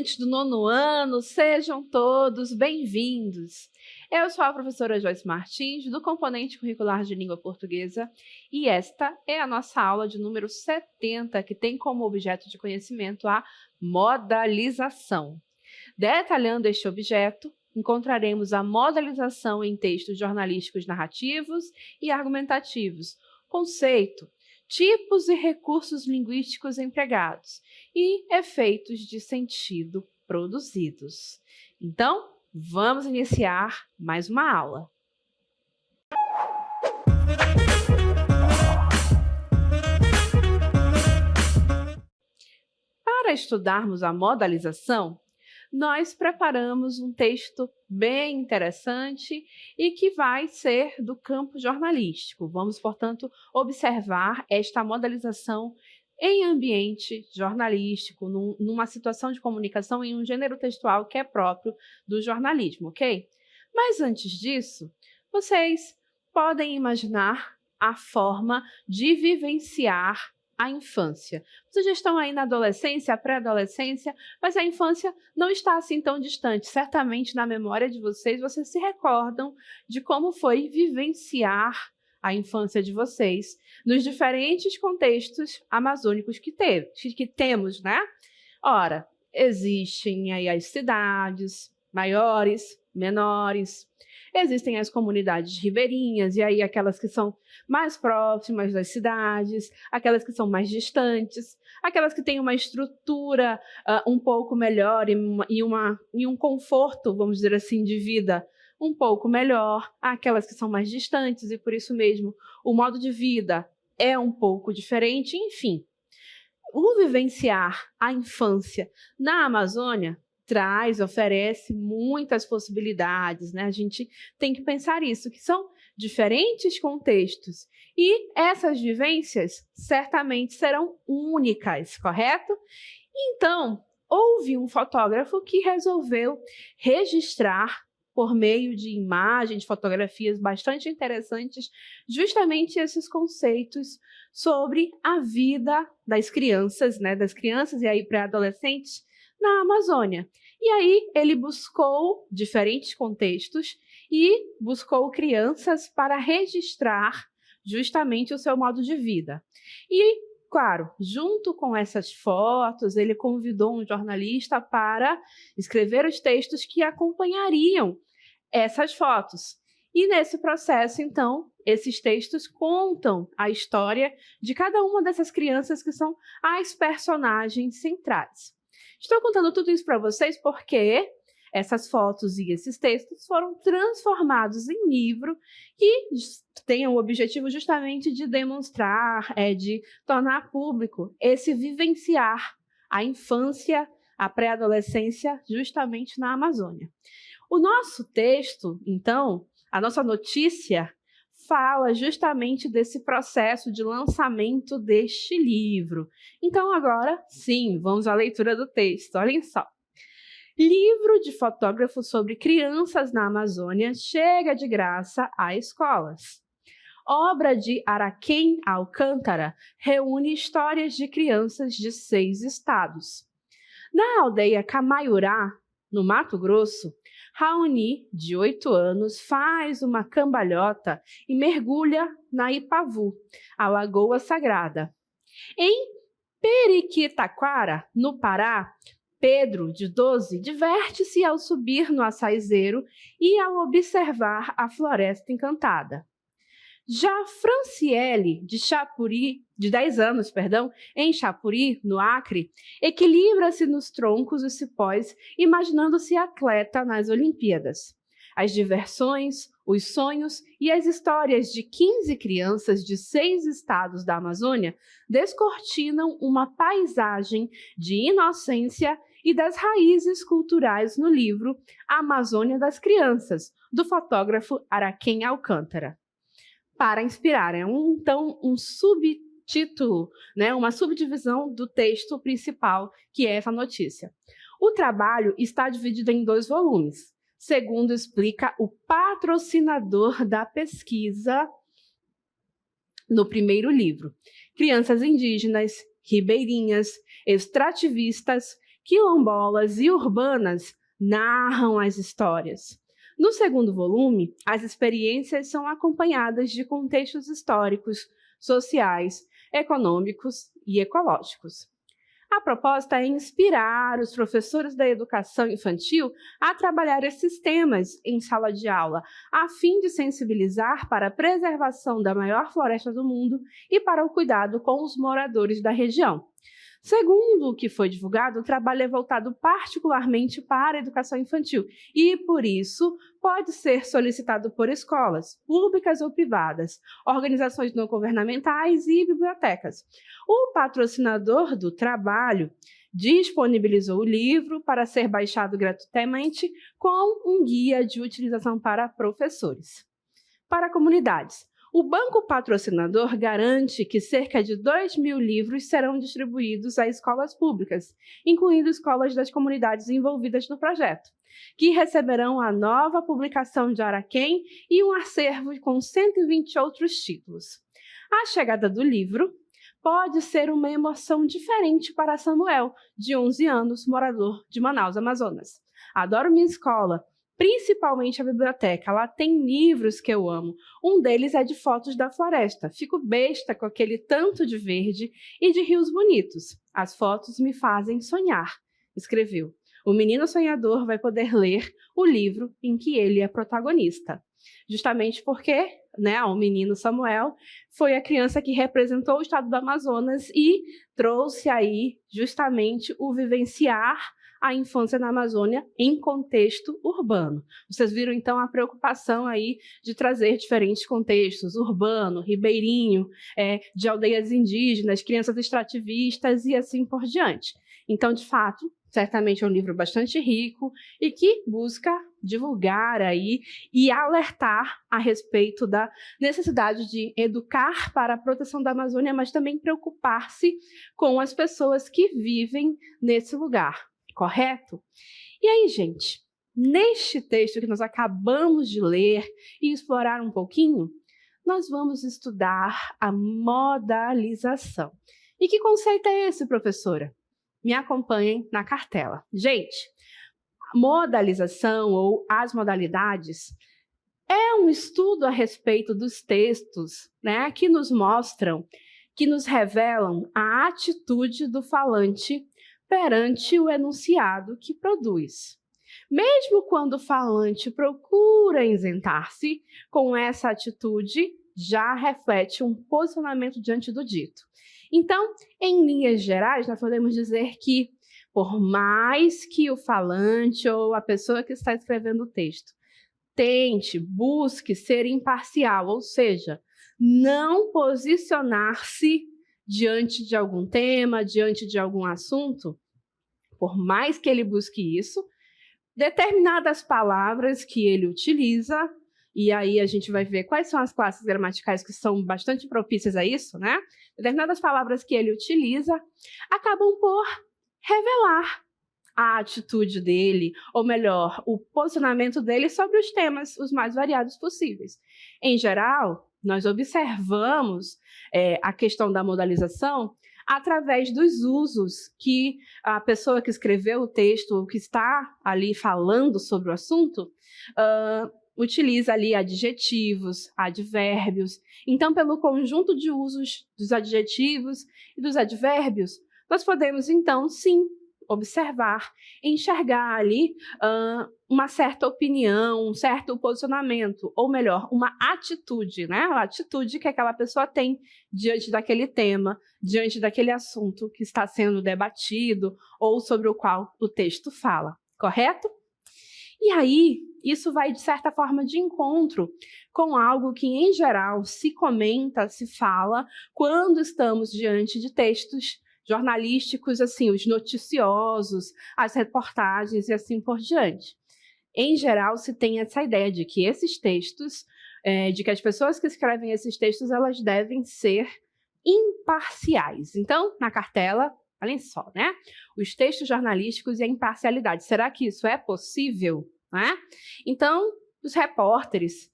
estudantes do 9º ano, sejam todos bem-vindos. Eu sou a professora Joyce Martins, do componente curricular de língua portuguesa, e esta é a nossa aula de número 70, que tem como objeto de conhecimento a modalização. Detalhando este objeto, encontraremos a modalização em textos jornalísticos narrativos e argumentativos, conceito, tipos e recursos linguísticos empregados e efeitos de sentido produzidos. Então, vamos iniciar mais uma aula. Para estudarmos a modalização, nós preparamos um texto bem interessante e que vai ser do campo jornalístico. Vamos, portanto, observar esta modalização em ambiente jornalístico, numa situação de comunicação em um gênero textual que é próprio do jornalismo, ok? Mas antes disso, vocês podem imaginar a forma de vivenciar a infância. Vocês já estão aí na adolescência, pré-adolescência, mas a infância não está assim tão distante. Certamente na memória de vocês se recordam de como foi vivenciar a infância de vocês nos diferentes contextos amazônicos que temos, né? Ora, existem aí as cidades maiores, menores, existem as comunidades ribeirinhas, e aí aquelas que são mais próximas das cidades, aquelas que são mais distantes, aquelas que têm uma estrutura um pouco melhor e um conforto, vamos dizer assim, de vida um pouco melhor, aquelas que são mais distantes e por isso mesmo o modo de vida é um pouco diferente, enfim. O vivenciar a infância na Amazônia oferece muitas possibilidades, né? A gente tem que pensar isso, que são diferentes contextos e essas vivências certamente serão únicas, correto? Então, houve um fotógrafo que resolveu registrar por meio de imagens, fotografias bastante interessantes, justamente esses conceitos sobre a vida das crianças, né? Das crianças e aí pré-adolescentes na Amazônia. E aí ele buscou diferentes contextos e buscou crianças para registrar justamente o seu modo de vida. E, claro, junto com essas fotos, ele convidou um jornalista para escrever os textos que acompanhariam essas fotos. E nesse processo, então, esses textos contam a história de cada uma dessas crianças que são as personagens centrais. Estou contando tudo isso para vocês porque essas fotos e esses textos foram transformados em livro que tem o objetivo justamente de demonstrar, de tornar público esse vivenciar a infância, a pré-adolescência justamente na Amazônia. O nosso texto, então, a nossa notícia, fala justamente desse processo de lançamento deste livro. Então, agora, sim, vamos à leitura do texto. Olhem só. Livro de fotógrafo sobre crianças na Amazônia chega de graça a escolas. Obra de Araquém Alcântara reúne histórias de crianças de 6 estados. Na aldeia Camaiurá, no Mato Grosso, Raoni, de 8 anos, faz uma cambalhota e mergulha na Ipavu, a Lagoa Sagrada. Em Periquitaquara, no Pará, Pedro, de 12, diverte-se ao subir no açaizeiro e ao observar a floresta encantada. Já Franciele, de 10 anos, em Chapuri, no Acre, equilibra-se nos troncos e cipós, imaginando-se atleta nas Olimpíadas. As diversões, os sonhos e as histórias de 15 crianças de 6 estados da Amazônia descortinam uma paisagem de inocência e das raízes culturais no livro Amazônia das Crianças, do fotógrafo Araquém Alcântara. Para inspirar, então um subtítulo, né, uma subdivisão do texto principal, que é essa notícia. O trabalho está dividido em 2 volumes, segundo explica o patrocinador da pesquisa no primeiro livro. Crianças indígenas, ribeirinhas, extrativistas, quilombolas e urbanas narram as histórias. No segundo volume, as experiências são acompanhadas de contextos históricos, sociais, econômicos e ecológicos. A proposta é inspirar os professores da educação infantil a trabalhar esses temas em sala de aula, a fim de sensibilizar para a preservação da maior floresta do mundo e para o cuidado com os moradores da região. Segundo o que foi divulgado, o trabalho é voltado particularmente para a educação infantil e, por isso, pode ser solicitado por escolas, públicas ou privadas, organizações não governamentais e bibliotecas. O patrocinador do trabalho disponibilizou o livro para ser baixado gratuitamente com um guia de utilização para professores. Para comunidades, o banco patrocinador garante que cerca de 2.000 livros serão distribuídos a escolas públicas, incluindo escolas das comunidades envolvidas no projeto, que receberão a nova publicação de Araquém e um acervo com 120 outros títulos. A chegada do livro pode ser uma emoção diferente para Samuel, de 11 anos, morador de Manaus, Amazonas. Adoro minha escola, principalmente a biblioteca. Lá tem livros que eu amo. Um deles é de fotos da floresta. Fico besta com aquele tanto de verde e de rios bonitos. As fotos me fazem sonhar, escreveu. O menino sonhador vai poder ler o livro em que ele é protagonista. Justamente porque, o menino Samuel foi a criança que representou o estado do Amazonas e trouxe aí justamente o vivenciar a infância na Amazônia em contexto urbano. Vocês viram, então, a preocupação aí de trazer diferentes contextos, urbano, ribeirinho, de aldeias indígenas, crianças extrativistas e assim por diante. Então, de fato, certamente é um livro bastante rico e que busca divulgar aí e alertar a respeito da necessidade de educar para a proteção da Amazônia, mas também preocupar-se com as pessoas que vivem nesse lugar. Correto? E aí, gente, neste texto que nós acabamos de ler e explorar um pouquinho, nós vamos estudar a modalização. E que conceito é esse, professora? Me acompanhem na cartela. Gente, modalização ou as modalidades é um estudo a respeito dos textos, que nos mostram, que nos revelam a atitude do falante perante o enunciado que produz. Mesmo quando o falante procura isentar-se, com essa atitude já reflete um posicionamento diante do dito. Então, em linhas gerais, nós podemos dizer que, por mais que o falante ou a pessoa que está escrevendo o texto busque ser imparcial, ou seja, não posicionar-se diante de algum tema, diante de algum assunto, por mais que ele busque isso, determinadas palavras que ele utiliza, e aí a gente vai ver quais são as classes gramaticais que são bastante propícias a isso, Determinadas palavras que ele utiliza acabam por revelar a atitude dele, ou melhor, o posicionamento dele sobre os temas os mais variados possíveis. Em geral, nós observamos a questão da modalização através dos usos que a pessoa que escreveu o texto, ou que está ali falando sobre o assunto, utiliza ali adjetivos, advérbios. Então, pelo conjunto de usos dos adjetivos e dos advérbios, nós podemos, então, sim, observar, enxergar ali uma certa opinião, um certo posicionamento, ou melhor, uma atitude, A atitude que aquela pessoa tem diante daquele tema, diante daquele assunto que está sendo debatido ou sobre o qual o texto fala, correto? E aí, isso vai, de certa forma, de encontro com algo que, em geral, se comenta, se fala, quando estamos diante de textos jornalísticos, assim, os noticiosos, as reportagens e assim por diante. Em geral, se tem essa ideia de que esses textos, de que as pessoas que escrevem esses textos, elas devem ser imparciais. Então, na cartela, olhem só, Os textos jornalísticos e a imparcialidade. Será que isso é possível? Então, os repórteres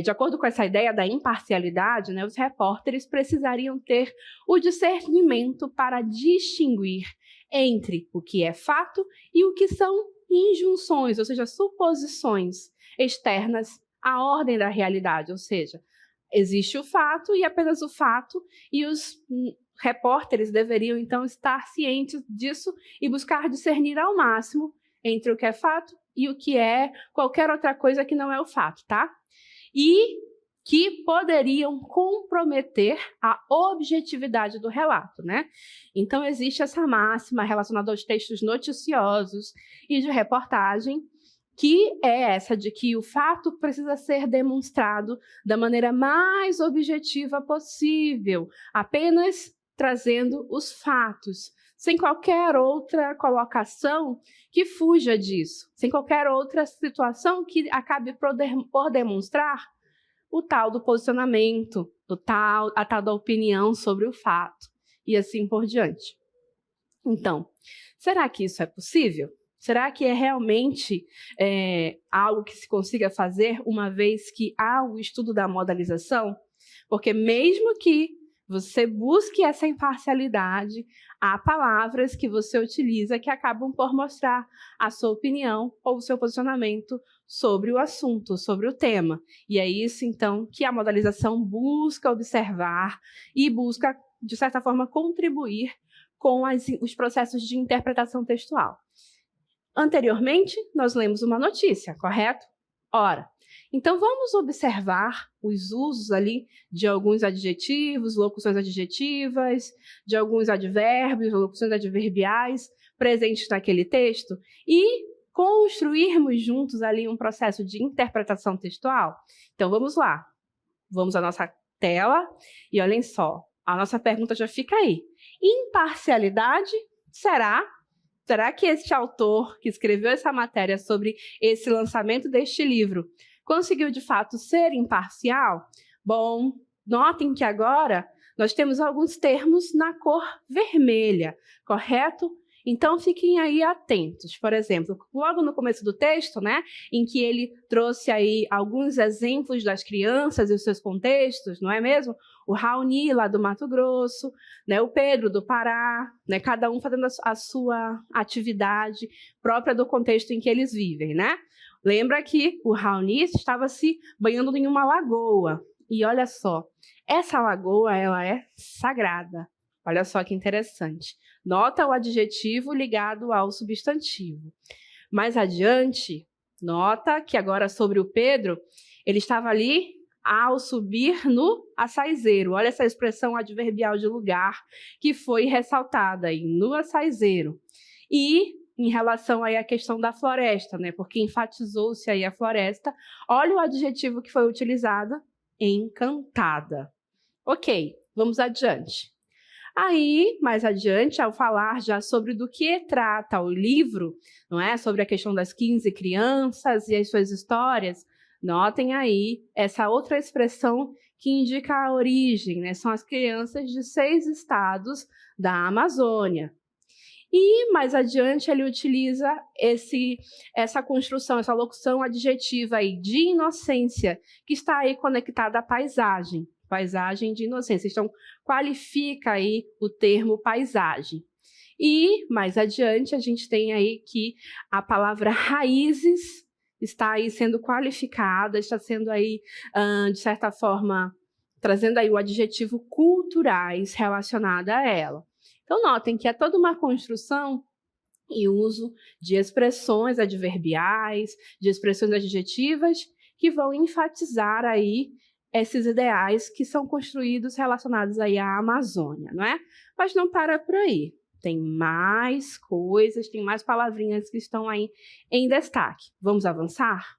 De acordo com essa ideia da imparcialidade, né, os repórteres precisariam ter o discernimento para distinguir entre o que é fato e o que são injunções, ou seja, suposições externas à ordem da realidade, ou seja, existe o fato e apenas o fato, e os repórteres deveriam então estar cientes disso e buscar discernir ao máximo entre o que é fato e o que é qualquer outra coisa que não é o fato, tá? E que poderiam comprometer a objetividade do relato, né? Então existe essa máxima relacionada aos textos noticiosos e de reportagem, que é essa de que o fato precisa ser demonstrado da maneira mais objetiva possível, apenas trazendo os fatos, sem qualquer outra colocação que fuja disso, sem qualquer outra situação que acabe por demonstrar o tal do posicionamento, a tal da opinião sobre o fato, e assim por diante. Então, será que isso é possível? Será que é realmente algo que se consiga fazer uma vez que há o estudo da modalização? Porque mesmo que você busque essa imparcialidade, há palavras que você utiliza que acabam por mostrar a sua opinião ou o seu posicionamento sobre o assunto, sobre o tema. E é isso, então, que a modalização busca observar e busca, de certa forma, contribuir com os processos de interpretação textual. Anteriormente, nós lemos uma notícia, correto? Ora, então vamos observar os usos ali de alguns adjetivos, locuções adjetivas, de alguns advérbios, locuções adverbiais presentes naquele texto e construirmos juntos ali um processo de interpretação textual? Então vamos lá, vamos à nossa tela e olhem só, a nossa pergunta já fica aí. Imparcialidade será? Será que este autor que escreveu essa matéria sobre esse lançamento deste livro conseguiu de fato ser imparcial? Bom, notem que agora nós temos alguns termos na cor vermelha, correto? Então fiquem aí atentos. Por exemplo, logo no começo do texto, né, em que ele trouxe aí alguns exemplos das crianças e os seus contextos, não é mesmo? O Raoni, lá do Mato Grosso, né, o Pedro, do Pará, né, cada um fazendo a sua atividade própria do contexto em que eles vivem, né? Lembra que o Raoni estava se banhando em uma lagoa. E olha só, essa lagoa, ela é sagrada. Olha só que interessante. Nota o adjetivo ligado ao substantivo. Mais adiante, nota que agora sobre o Pedro, ele estava ali ao subir no açaizeiro. Olha essa expressão adverbial de lugar que foi ressaltada aí, no açaizeiro. E em relação aí à questão da floresta, né? Porque enfatizou-se aí a floresta. Olha o adjetivo que foi utilizado, encantada. Ok, vamos adiante. Aí, mais adiante, ao falar já sobre do que trata o livro, não é? Sobre a questão das 15 crianças e as suas histórias, notem aí essa outra expressão que indica a origem, né? São as crianças de 6 estados da Amazônia. E mais adiante ele utiliza essa construção, essa locução adjetiva aí de inocência, que está aí conectada à paisagem. Paisagem de inocência. Então, qualifica aí o termo paisagem. E, mais adiante, a gente tem aí que a palavra raízes está aí sendo qualificada, está sendo aí, de certa forma, trazendo aí o adjetivo culturais relacionado a ela. Então, notem que é toda uma construção e uso de expressões adverbiais, de expressões adjetivas, que vão enfatizar aí esses ideais que são construídos relacionados aí à Amazônia, não é? Mas não para por aí. Tem mais coisas, tem mais palavrinhas que estão aí em destaque. Vamos avançar?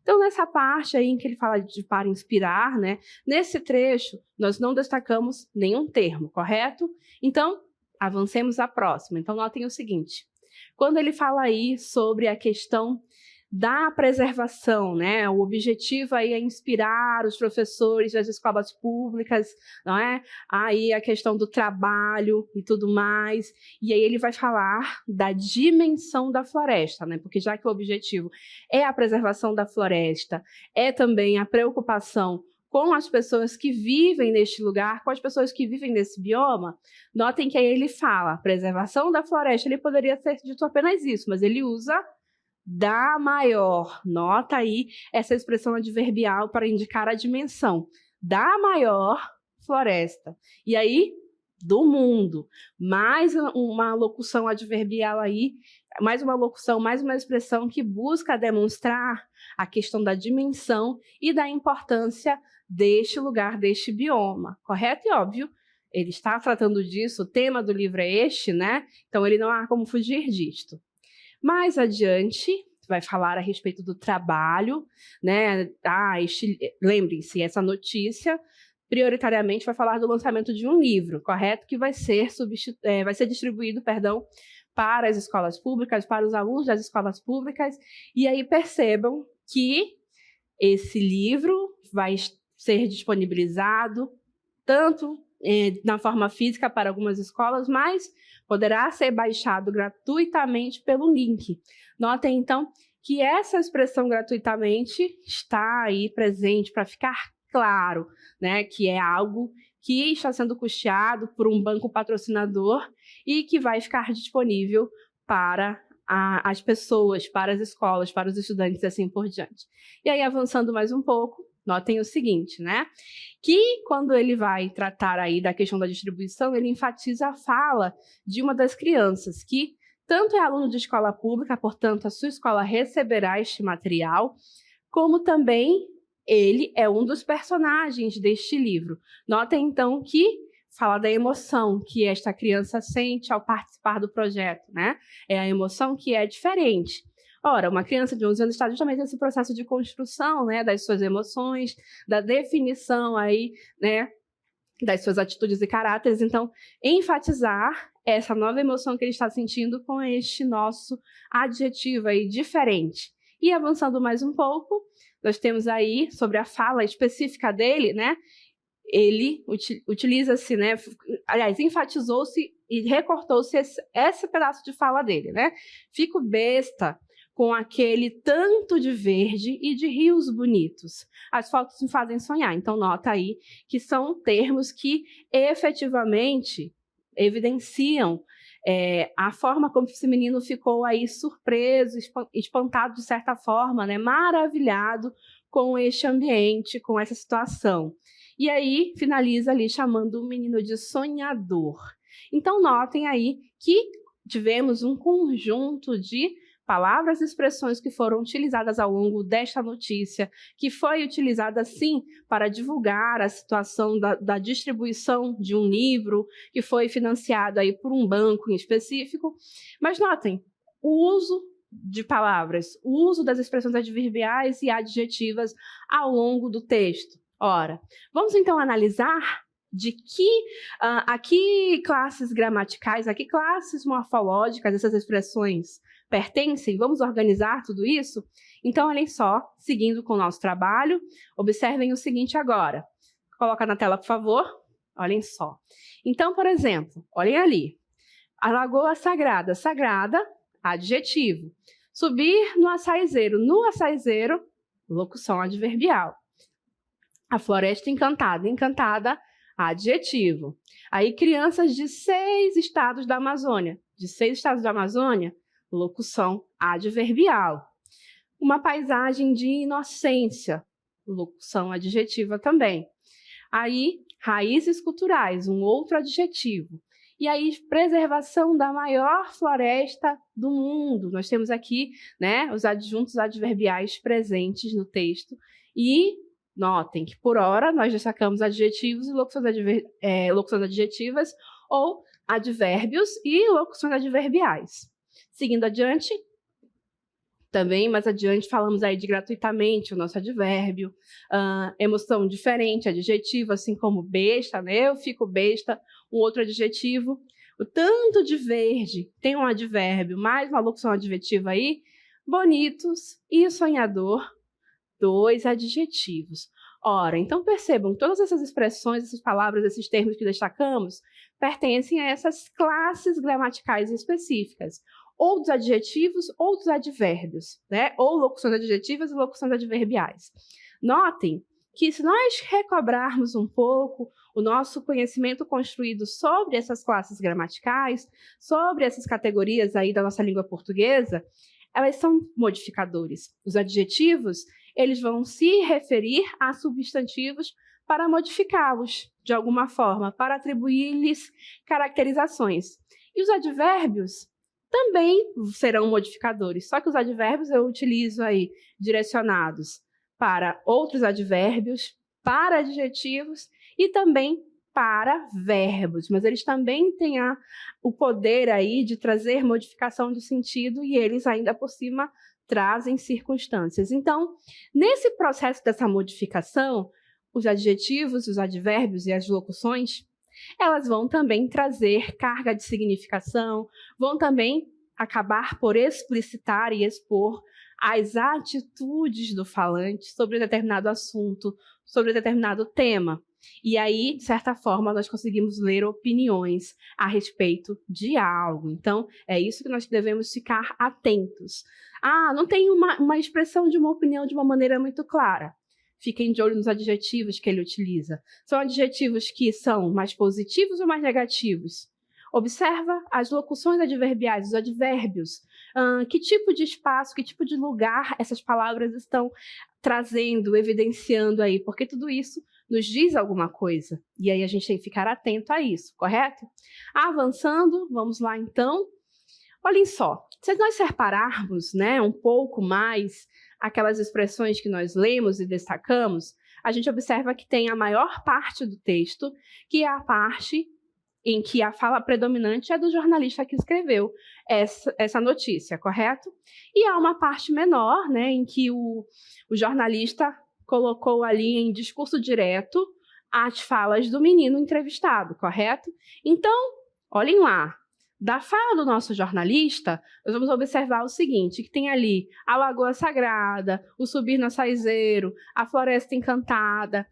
Então, nessa parte aí em que ele fala de para inspirar, né? Nesse trecho, nós não destacamos nenhum termo, correto? Então, avancemos à próxima. Então, notem o seguinte. Quando ele fala aí sobre a questão da preservação, né? O objetivo aí é inspirar os professores das escolas públicas, não é? Aí a questão do trabalho e tudo mais. E aí ele vai falar da dimensão da floresta, né? Porque já que o objetivo é a preservação da floresta, é também a preocupação com as pessoas que vivem neste lugar, com as pessoas que vivem nesse bioma. Notem que aí ele fala, preservação da floresta, ele poderia ter dito apenas isso, mas ele usa da maior. Nota aí essa expressão adverbial para indicar a dimensão da maior floresta. E aí, do mundo. Mais uma locução adverbial aí, mais uma locução, mais uma expressão que busca demonstrar a questão da dimensão e da importância deste lugar, deste bioma. Correto e óbvio, ele está tratando disso, o tema do livro é este, né? Então ele não há como fugir disto. Mais adiante, vai falar a respeito do trabalho, né? Lembrem-se, essa notícia prioritariamente vai falar do lançamento de um livro, correto? Que vai ser distribuído, para as escolas públicas, para os alunos das escolas públicas. E aí percebam que esse livro vai ser disponibilizado tanto na forma física para algumas escolas, mas poderá ser baixado gratuitamente pelo link. Notem, então, que essa expressão gratuitamente está aí presente para ficar claro, né, que é algo que está sendo custeado por um banco patrocinador e que vai ficar disponível para as pessoas, para as escolas, para os estudantes e assim por diante. E aí, avançando mais um pouco, notem o seguinte, né? Que quando ele vai tratar aí da questão da distribuição, ele enfatiza a fala de uma das crianças, que tanto é aluno de escola pública, portanto, a sua escola receberá este material, como também ele é um dos personagens deste livro. Notem, então, que fala da emoção que esta criança sente ao participar do projeto, né? É a emoção que é diferente. Ora, uma criança de 11 anos está justamente nesse processo de construção, né, das suas emoções, da definição aí, né, das suas atitudes e caráteres. Então, enfatizar essa nova emoção que ele está sentindo com este nosso adjetivo aí diferente. E avançando mais um pouco, nós temos aí, sobre a fala específica dele, né, ele utiliza-se, né, aliás, enfatizou-se e recortou-se esse pedaço de fala dele, né? Fico besta com aquele tanto de verde e de rios bonitos. As fotos me fazem sonhar. Então, nota aí que são termos que efetivamente evidenciam a forma como esse menino ficou aí surpreso, espantado de certa forma, né? Maravilhado com este ambiente, com essa situação. E aí, finaliza ali chamando o menino de sonhador. Então, notem aí que tivemos um conjunto de palavras e expressões que foram utilizadas ao longo desta notícia, que foi utilizada, sim, para divulgar a situação da distribuição de um livro, que foi financiado aí por um banco em específico. Mas notem, o uso de palavras, o uso das expressões adverbiais e adjetivas ao longo do texto. Ora, vamos então analisar de que classes gramaticais, a que classes morfológicas essas expressões pertencem. Vamos organizar tudo isso? Então, olhem só, seguindo com o nosso trabalho, observem o seguinte agora. Coloca na tela, por favor. Olhem só. Então, por exemplo, olhem ali. A Lagoa Sagrada. Sagrada, adjetivo. Subir no açaizeiro. No açaizeiro, locução adverbial. A Floresta Encantada. Encantada, adjetivo. Aí, crianças de 6 estados da Amazônia. De 6 estados da Amazônia, locução adverbial. Uma paisagem de inocência, locução adjetiva também. Aí, raízes culturais, um outro adjetivo. E aí, preservação da maior floresta do mundo. Nós temos aqui, né, os adjuntos adverbiais presentes no texto. E notem que, por hora, nós destacamos adjetivos e locuções adjetivas ou advérbios e locuções adverbiais. Seguindo adiante, também mais adiante falamos aí de gratuitamente, o nosso advérbio, emoção diferente, adjetivo, assim como besta, né? Eu fico besta, um outro adjetivo. O tanto de verde tem um advérbio, mais uma locução adjetiva aí, bonitos e sonhador, 2 adjetivos. Ora, então percebam, todas essas expressões, essas palavras, esses termos que destacamos, pertencem a essas classes gramaticais específicas, ou dos adjetivos ou dos advérbios, né? Ou locuções adjetivas e locuções adverbiais. Notem que se nós recobrarmos um pouco o nosso conhecimento construído sobre essas classes gramaticais, sobre essas categorias aí da nossa língua portuguesa, elas são modificadores. Os adjetivos, eles vão se referir a substantivos para modificá-los de alguma forma, para atribuir-lhes caracterizações. E os advérbios também serão modificadores, só que os advérbios eu utilizo aí direcionados para outros advérbios, para adjetivos e também para verbos, mas eles também têm o poder aí de trazer modificação de sentido e eles ainda por cima trazem circunstâncias. Então, nesse processo dessa modificação, os adjetivos, os advérbios e as locuções, elas vão também trazer carga de significação, vão também acabar por explicitar e expor as atitudes do falante sobre determinado assunto, sobre determinado tema. E aí, de certa forma, nós conseguimos ler opiniões a respeito de algo. Então, é isso que nós devemos ficar atentos. Não tem uma expressão de uma opinião de uma maneira muito clara. Fiquem de olho nos adjetivos que ele utiliza. São adjetivos que são mais positivos ou mais negativos? Observa as locuções adverbiais, os advérbios. Que tipo de espaço, que tipo de lugar essas palavras estão trazendo, evidenciando aí? Porque tudo isso nos diz alguma coisa. E aí a gente tem que ficar atento a isso, correto? Avançando, vamos lá então. Olhem só, se nós separarmos, né, um pouco mais aquelas expressões que nós lemos e destacamos, a gente observa que tem a maior parte do texto, que é a parte em que a fala predominante é do jornalista que escreveu essa notícia, correto? E há uma parte menor, né, em que o jornalista colocou ali em discurso direto as falas do menino entrevistado, correto? Então, olhem lá. Da fala do nosso jornalista, nós vamos observar o seguinte, que tem ali a Lagoa Sagrada, o Subir no Açaizeiro, a Floresta Encantada,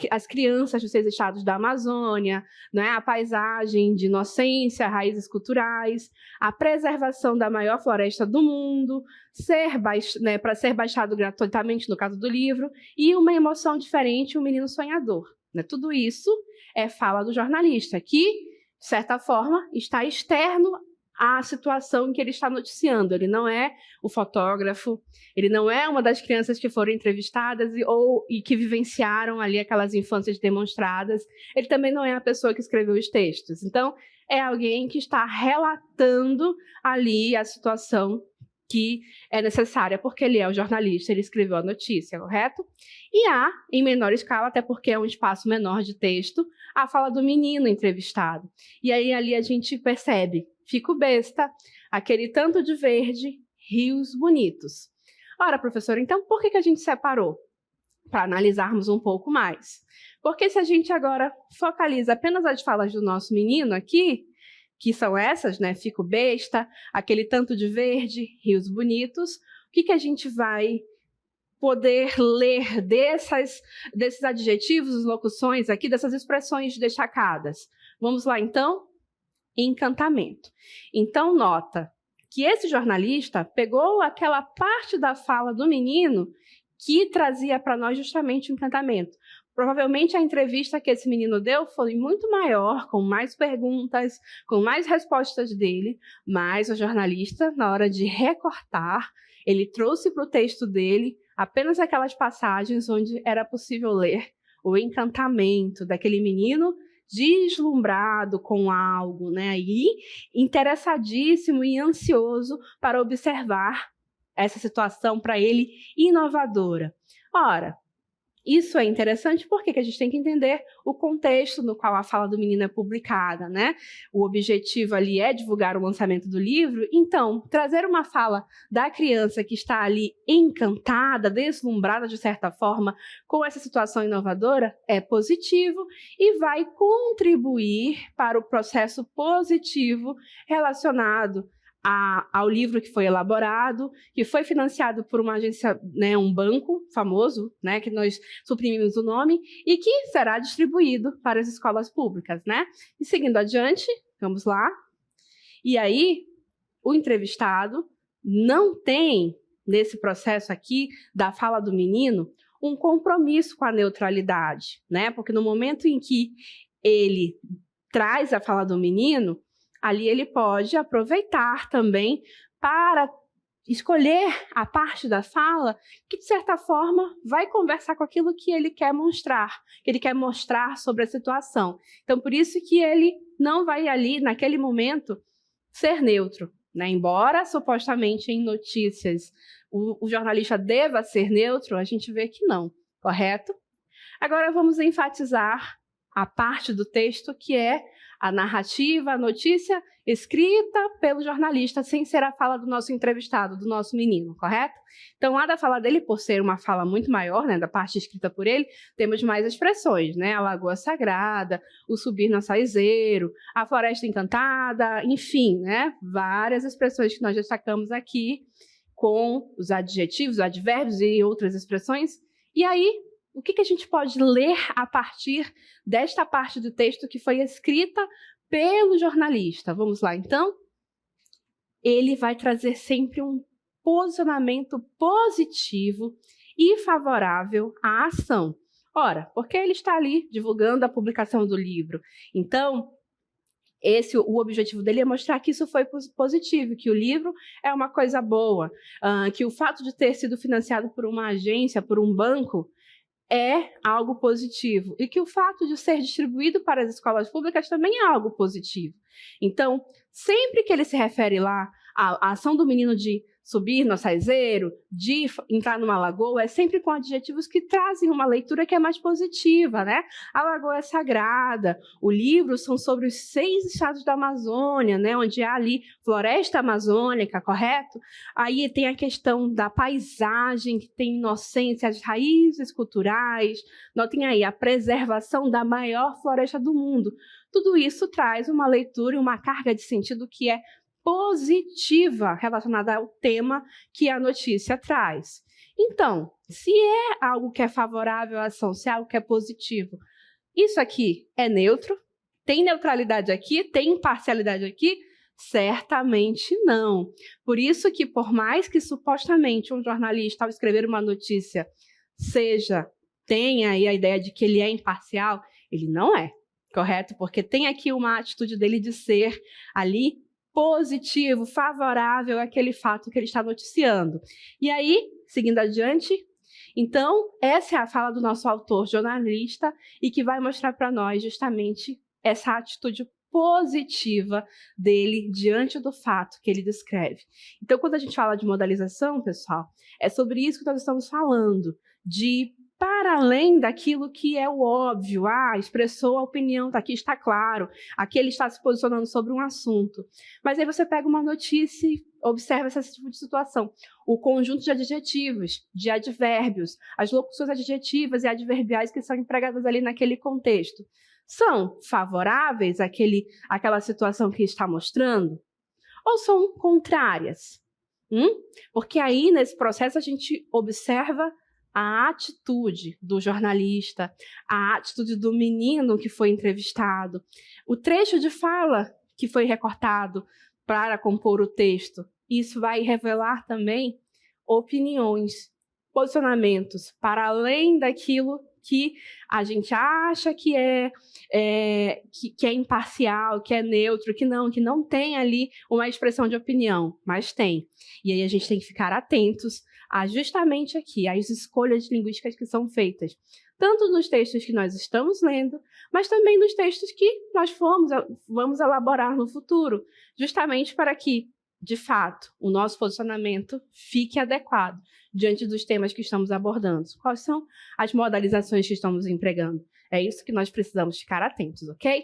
as crianças dos 6 estados da Amazônia, né, a paisagem de inocência, raízes culturais, a preservação da maior floresta do mundo, para ser baixado gratuitamente no caso do livro, e uma emoção diferente, um menino sonhador. Né? Tudo isso é fala do jornalista, que de certa forma, está externo à situação em que ele está noticiando. Ele não é o fotógrafo, ele não é uma das crianças que foram entrevistadas e que vivenciaram ali aquelas infâncias demonstradas. Ele também não é a pessoa que escreveu os textos. Então, é alguém que está relatando ali a situação que é necessária, porque ele é o jornalista, ele escreveu a notícia, correto? E há, em menor escala, até porque é um espaço menor de texto, a fala do menino entrevistado. E aí ali a gente percebe, fico besta, aquele tanto de verde, rios bonitos. Ora, professora, então por que a gente separou? Para analisarmos um pouco mais. Porque se a gente agora focaliza apenas as falas do nosso menino aqui, que são essas, né? Fico besta, aquele tanto de verde, rios bonitos. O que a gente vai poder ler desses adjetivos, locuções aqui, dessas expressões destacadas? Vamos lá, então? Encantamento. Então, nota que esse jornalista pegou aquela parte da fala do menino que trazia para nós justamente o encantamento. Provavelmente a entrevista que esse menino deu foi muito maior, com mais perguntas, com mais respostas dele, mas o jornalista, na hora de recortar, ele trouxe para o texto dele apenas aquelas passagens onde era possível ler o encantamento daquele menino deslumbrado com algo, né? E interessadíssimo e ansioso para observar essa situação para ele inovadora. Ora, isso é interessante porque a gente tem que entender o contexto no qual a fala do menino é publicada, né? O objetivo ali é divulgar o lançamento do livro, então, trazer uma fala da criança que está ali encantada, deslumbrada de certa forma com essa situação inovadora é positivo e vai contribuir para o processo positivo relacionado ao livro que foi elaborado, que foi financiado por uma agência, né, um banco famoso, né, que nós suprimimos o nome, e que será distribuído para as escolas públicas, né? E seguindo adiante, vamos lá. E aí, o entrevistado não tem, nesse processo aqui da fala do menino, um compromisso com a neutralidade, né? Porque no momento em que ele traz a fala do menino, ali ele pode aproveitar também para escolher a parte da fala que, de certa forma, vai conversar com aquilo que ele quer mostrar sobre a situação. Então, por isso que ele não vai ali, naquele momento, ser neutro, né? Embora, supostamente, em notícias, o jornalista deva ser neutro, a gente vê que não, correto? Agora, vamos enfatizar a parte do texto que é a narrativa, a notícia escrita pelo jornalista, sem ser a fala do nosso entrevistado, do nosso menino, correto? Então, lá da fala dele, por ser uma fala muito maior, né, da parte escrita por ele, temos mais expressões, né? A Lagoa Sagrada, o Subir no Açaizeiro, a Floresta Encantada, enfim, né? Várias expressões que nós destacamos aqui, com os adjetivos, advérbios e outras expressões. E aí, o que a gente pode ler a partir desta parte do texto que foi escrita pelo jornalista? Vamos lá, então? Ele vai trazer sempre um posicionamento positivo e favorável à ação. Ora, porque ele está ali divulgando a publicação do livro. Então, o objetivo dele é mostrar que isso foi positivo, que o livro é uma coisa boa, que o fato de ter sido financiado por uma agência, por um banco, é algo positivo, e que o fato de ser distribuído para as escolas públicas também é algo positivo. Então, sempre que ele se refere lá à ação do menino de subir no açaizeiro, de entrar numa lagoa, é sempre com adjetivos que trazem uma leitura que é mais positiva, né? A lagoa é sagrada, o livro são sobre os 6 estados da Amazônia, né? Onde há ali floresta amazônica, correto? Aí tem a questão da paisagem, que tem inocência, as raízes culturais, notem aí, a preservação da maior floresta do mundo. Tudo isso traz uma leitura e uma carga de sentido que é positiva relacionada ao tema que a notícia traz. Então, se é algo que é favorável à ação, se é algo que é positivo, isso aqui é neutro? Tem neutralidade aqui? Tem imparcialidade aqui? Certamente não. Por isso que, por mais que supostamente um jornalista, ao escrever uma notícia, tenha aí a ideia de que ele é imparcial, ele não é, correto? Porque tem aqui uma atitude dele de ser ali positivo, favorável àquele fato que ele está noticiando. E aí, seguindo adiante, então, essa é a fala do nosso autor jornalista e que vai mostrar para nós justamente essa atitude positiva dele diante do fato que ele descreve. Então, quando a gente fala de modalização, pessoal, é sobre isso que nós estamos falando, de para além daquilo que é o óbvio, expressou a opinião, aqui está claro, aqui ele está se posicionando sobre um assunto. Mas aí você pega uma notícia e observa esse tipo de situação. O conjunto de adjetivos, de advérbios, as locuções adjetivas e adverbiais que são empregadas ali naquele contexto, são favoráveis àquela situação que está mostrando? Ou são contrárias? Porque aí, nesse processo, a gente observa a atitude do jornalista, a atitude do menino que foi entrevistado, o trecho de fala que foi recortado para compor o texto. Isso vai revelar também opiniões, posicionamentos para além daquilo que a gente acha que é imparcial, que é neutro, que não tem ali uma expressão de opinião, mas tem. E aí a gente tem que ficar atentos justamente aqui, às escolhas linguísticas que são feitas, tanto nos textos que nós estamos lendo, mas também nos textos que nós vamos elaborar no futuro, justamente para que, de fato, o nosso posicionamento fique adequado diante dos temas que estamos abordando. Quais são as modalizações que estamos empregando? É isso que nós precisamos ficar atentos, ok?